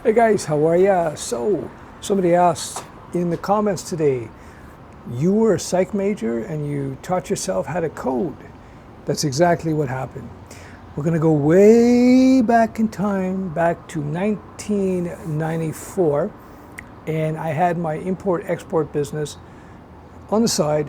Hey guys, how are ya? So, somebody asked in the comments today, you were a psych major and you taught yourself how to code. That's exactly what happened. We're gonna go way back in time, back to 1994, and I had my import-export business on the side.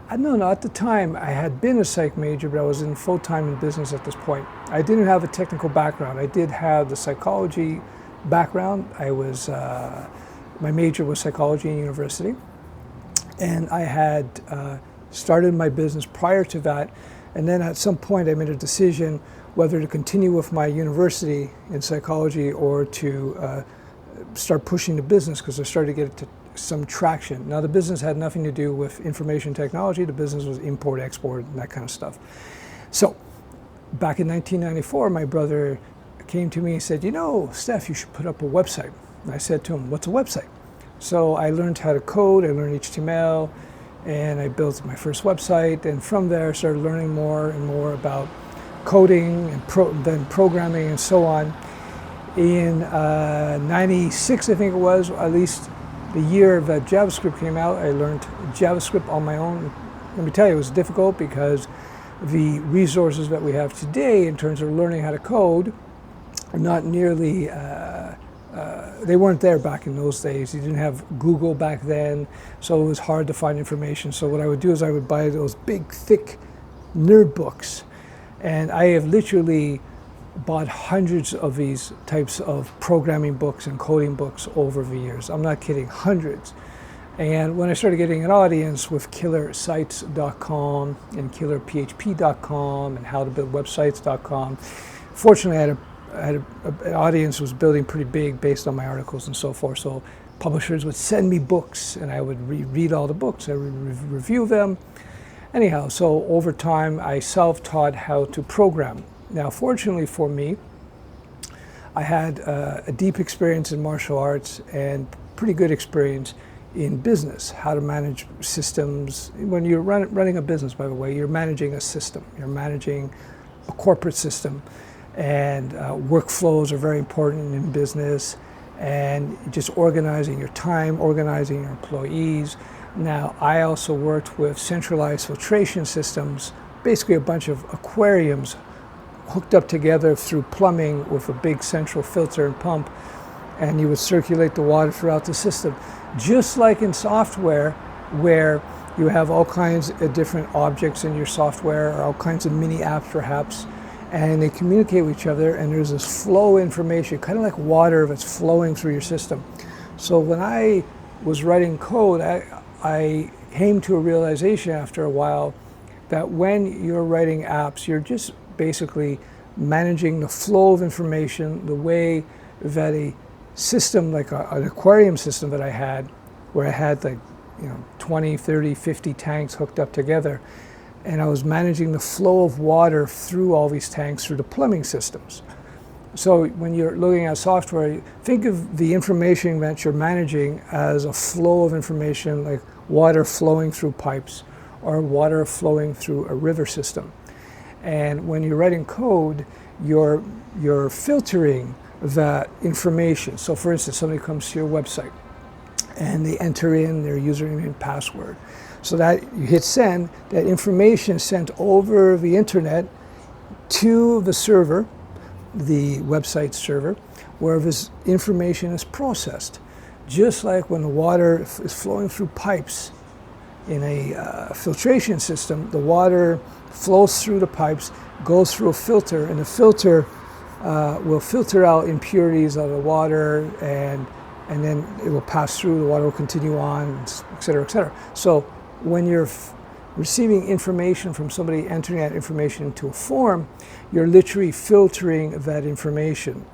I don't know, at the time I had been a psych major, but I was in full-time in business at this point. I didn't have a technical background. I did have the psychology background. My major was psychology in university, and I had started my business prior to that, and then at some point I made a decision whether to continue with my university in psychology or to start pushing the business, because I started to get some traction. Now the business had nothing to do with information technology. The business was import, export, and that kind of stuff. So back in 1994, my brother came to me and said, you know, Stef, you should put up a website. And I said to him, what's a website? So I learned how to code, I learned HTML, and I built my first website. And from there, I started learning more and more about coding and then programming and so on. In 96, I think it was, at least the year that JavaScript came out, I learned JavaScript on my own. Let me tell you, it was difficult because the resources that we have today in terms of learning how to code are not nearly, they weren't there back in those days. You didn't have Google back then, so it was hard to find information. So what I would do is I would buy those big, thick nerd books. And I have literally bought hundreds of these types of programming books and coding books over the years. I'm not kidding, hundreds. And when I started getting an audience with killersites.com and killerphp.com and howtobuildwebsites.com, fortunately I had an audience who was building pretty big based on my articles and so forth. So publishers would send me books and I would read all the books, I would review them. Anyhow, so over time I self-taught how to program. Now, fortunately for me, I had a deep experience in martial arts and pretty good experience in business, how to manage systems. When you're running a business, by the way, you're managing a system. You're managing a corporate system, and workflows are very important in business, and just organizing your time, organizing your employees. Now, I also worked with centralized filtration systems, basically a bunch of aquariums hooked up together through plumbing with a big central filter and pump, and you would circulate the water throughout the system. Just like in software, where you have all kinds of different objects in your software, or all kinds of mini apps perhaps, and they communicate with each other, and there's this flow of information, kind of like water that's flowing through your system. So when I was writing code, I came to a realization after a while that when you're writing apps, you're just basically managing the flow of information the way that a system like an aquarium system that I had, where I had like 20, 30, 50 tanks hooked up together, and I was managing the flow of water through all these tanks through the plumbing systems. So when you're looking at software, think of the information that you're managing as a flow of information, like water flowing through pipes or water flowing through a river system. And when you're writing code, you're filtering that information. So for instance, somebody comes to your website and they enter in their username and password. So that you hit send, that information is sent over the internet to the server, the website server, where this information is processed. Just like when the water is flowing through pipes in a filtration system, the water flows through the pipes, goes through a filter, and the filter will filter out impurities of the water, and then it will pass through, the water will continue on, et cetera, et cetera. So when you're receiving information from somebody, entering that information into a form, you're literally filtering that information.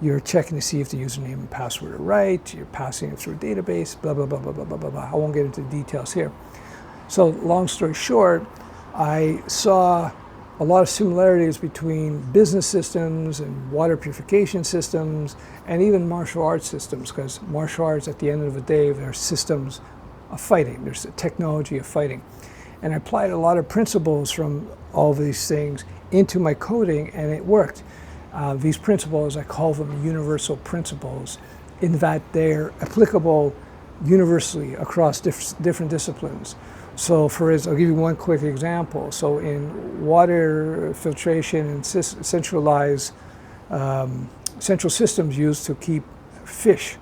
You're checking to see if the username and password are right, you're passing it through a database, blah, blah, blah, blah, blah, blah, blah, blah. I won't get into the details here. So long story short, I saw a lot of similarities between business systems and water purification systems and even martial arts systems, because martial arts, at the end of the day, they're systems of fighting. There's a technology of fighting. And I applied a lot of principles from all these things into my coding, and it worked. These principles, I call them universal principles, in that they're applicable universally across different disciplines. So for instance, I'll give you one quick example. So in water filtration and central systems used to keep fish.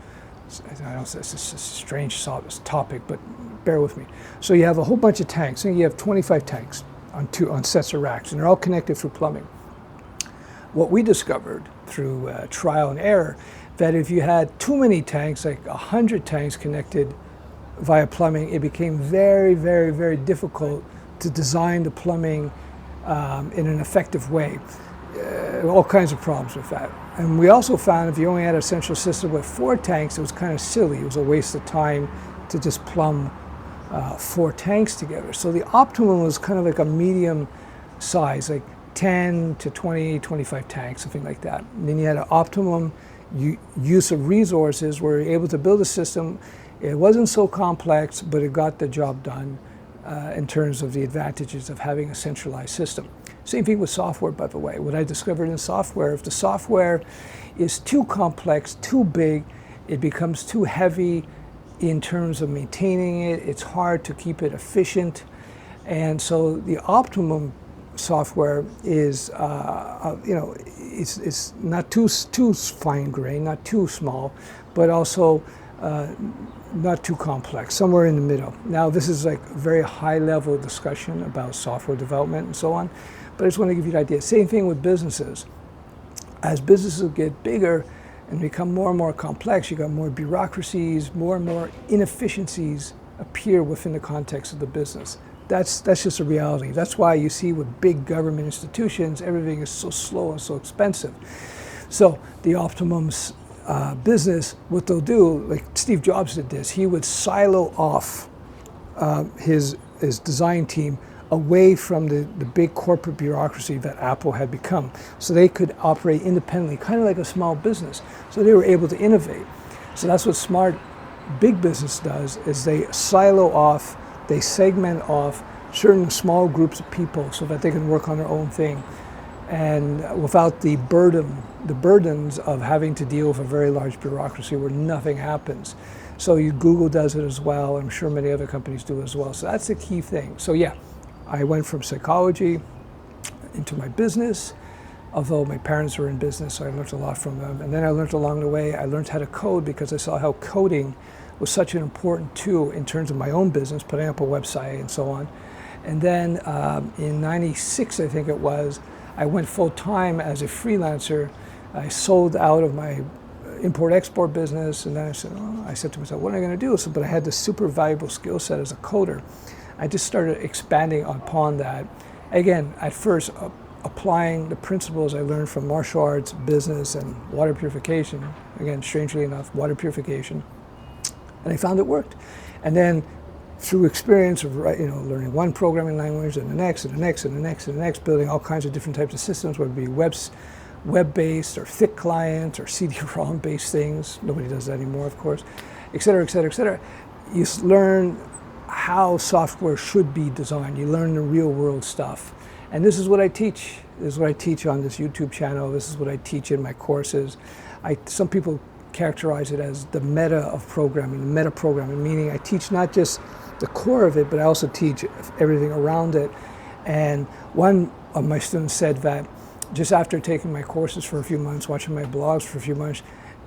I know it's a strange topic, but bear with me. So you have a whole bunch of tanks. I think you have 25 tanks on sets of racks, and they're all connected through plumbing. What we discovered through trial and error, that if you had too many tanks, like 100 tanks connected via plumbing, it became very, very, very difficult to design the plumbing in an effective way. All kinds of problems with that. And we also found if you only had a central system with 4 tanks, it was kind of silly. It was a waste of time to just plumb 4 tanks together. So the optimum was kind of like a medium size, like 10 to 20, 25 tanks, something like that. And then you had an optimum use of resources where you're able to build a system. It wasn't so complex, but it got the job done in terms of the advantages of having a centralized system. Same thing with software, by the way. What I discovered in software, if the software is too complex, too big, it becomes too heavy in terms of maintaining it. It's hard to keep it efficient. And so the optimum software is, it's not too fine-grained, not too small, but also not too complex, somewhere in the middle. Now, this is like very high-level discussion about software development and so on, but I just want to give you an idea. Same thing with businesses. As businesses get bigger and become more and more complex, you got more bureaucracies, more and more inefficiencies appear within the context of the business. That's just a reality. That's why you see with big government institutions, everything is so slow and so expensive. So the optimum business, what they'll do, like Steve Jobs did this, he would silo off his design team away from the big corporate bureaucracy that Apple had become, so they could operate independently, kind of like a small business. So they were able to innovate. So that's what smart big business does, is they silo off, they segment off certain small groups of people so that they can work on their own thing, and without the burdens of having to deal with a very large bureaucracy where nothing happens. So Google does it as well. I'm sure many other companies do as well. So that's the key thing. So yeah, I went from psychology into my business, although my parents were in business, so I learned a lot from them. And then I learned along the way, I learned how to code because I saw how coding was such an important tool in terms of my own business, putting up a website and so on. And then in '96, I think it was, I went full-time as a freelancer. I sold out of my import-export business, and then I said to myself, what am I going to do? So, but I had this super valuable skill set as a coder. I just started expanding upon that. Again, at first, applying the principles I learned from martial arts, business, and water purification. Again, strangely enough, water purification. And I found it worked. And then through experience of learning one programming language and the next and the next and the next and the next, building all kinds of different types of systems, whether it be web-based or thick clients or CD-ROM-based things. Nobody does that anymore, of course, et cetera, et cetera, et cetera. You learn how software should be designed. You learn the real-world stuff. And this is what I teach. This is what I teach on this YouTube channel. This is what I teach in my courses. Some people characterize it as the meta of programming, the meta programming, meaning I teach not just the core of it, but I also teach everything around it. And one of my students said that just after taking my courses for a few months, watching my blogs for a few months,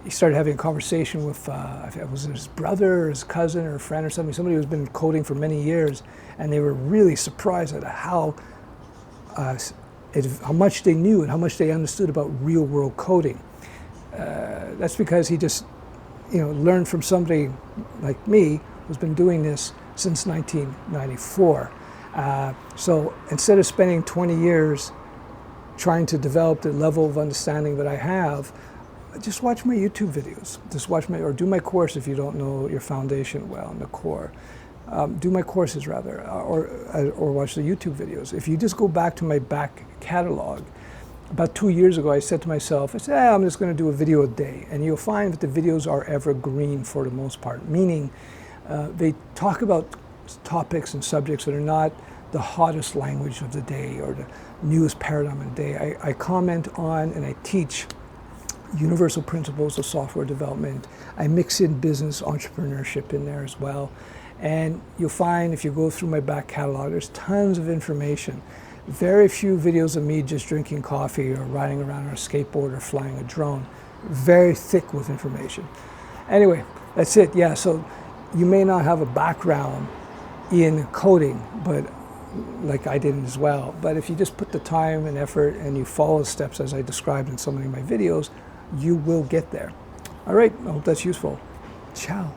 he started having a conversation with, I think it was his brother or his cousin or a friend or something, somebody who's been coding for many years, and they were really surprised at how much they knew and how much they understood about real-world coding. That's because he just, learned from somebody like me who's been doing this since 1994. So instead of spending 20 years trying to develop the level of understanding that I have, just watch my YouTube videos. Just watch or do my course if you don't know your foundation well in the core. Do my courses rather, or watch the YouTube videos. If you just go back to my back catalog, about 2 years ago, I said to myself, I'm just going to do a video a day. And you'll find that the videos are evergreen for the most part, meaning they talk about topics and subjects that are not the hottest language of the day or newest paradigm of the day. I comment on and I teach universal principles of software development. I mix in business entrepreneurship in there as well. And you'll find if you go through my back catalog, there's tons of information. Very few videos of me just drinking coffee or riding around on a skateboard or flying a drone. Very thick with information. Anyway, that's it. Yeah, so you may not have a background in coding, but like I didn't as well. But if you just put the time and effort and you follow the steps as I described in so many of my videos, you will get there. All right, I hope that's useful. Ciao.